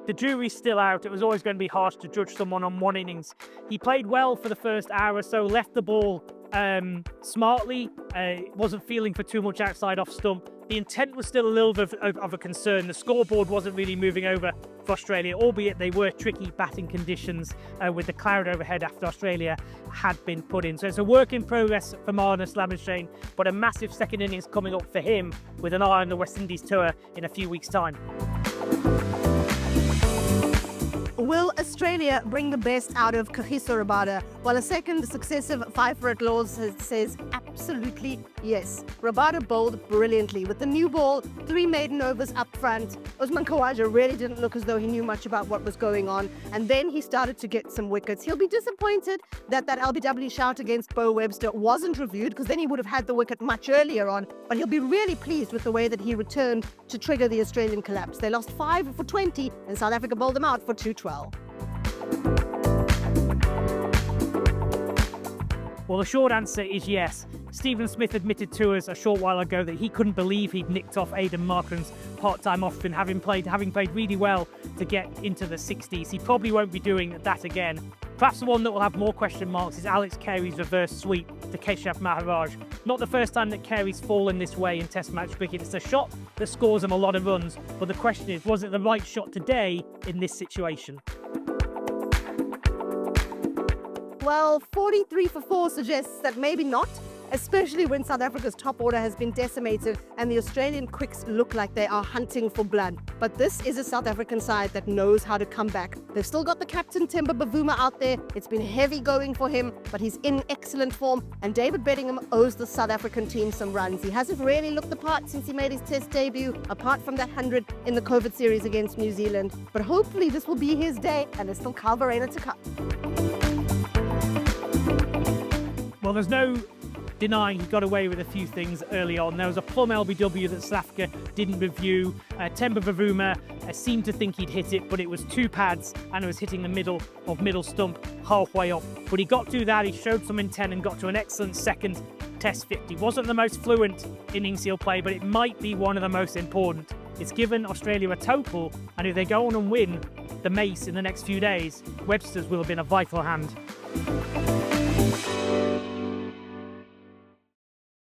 the jury's still out. It was always going to be harsh to judge someone on one innings. He played well for the first hour or so, left the ball smartly, wasn't feeling for too much outside off stump. The intent was still a little bit of a concern. The scoreboard wasn't really moving over for Australia, albeit they were tricky batting conditions with the cloud overhead after Australia had been put in. So it's a work in progress for Marnus Labuschagne, but a massive second innings coming up for him with an eye on the West Indies tour in a few weeks' time. Will Australia bring the best out of Kagiso Rabada? Well, a second successive 5-for-8 loss says absolutely yes. Rabada bowled brilliantly with the new ball, 3 maiden overs up front. Usman Khawaja really didn't look as though he knew much about what was going on, and then he started to get some wickets. He'll be disappointed that LBW shout against Bo Webster wasn't reviewed, because then he would have had the wicket much earlier on, but he'll be really pleased with the way that he returned to trigger the Australian collapse. They lost 5 for 20 and South Africa bowled them out for 212. Well, the short answer is yes. Stephen Smith admitted to us a short while ago that he couldn't believe he'd nicked off Aidan Markram's part-time off spin, having played really well to get into the 60s. He probably won't be doing that again. Perhaps the one that will have more question marks is Alex Carey's reverse sweep to Keshav Maharaj. Not the first time that Carey's fallen this way in Test match cricket. It's a shot that scores him a lot of runs, but the question is, was it the right shot today in this situation? Well, 43 for 4 suggests that maybe not, especially when South Africa's top order has been decimated and the Australian quicks look like they are hunting for blood. But this is a South African side that knows how to come back. They've still got the captain, Temba Bavuma, out there. It's been heavy going for him, but he's in excellent form, and David Bedingham owes the South African team some runs. He hasn't really looked the part since he made his Test debut, apart from that 100 in the COVID series against New Zealand. But hopefully this will be his day, and there's still Kyle Verreynne to come. Well, there's no denying he got away with a few things early on. There was a plum LBW that South Africa didn't review. Temba Bavuma seemed to think he'd hit it, but it was 2 pads and it was hitting the middle stump halfway up. But he got to that, he showed some intent and got to an excellent second Test 50. Wasn't the most fluent innings he'll play, but it might be one of the most important. It's given Australia a total, and if they go on and win the Mace in the next few days, Webster's will have been a vital hand.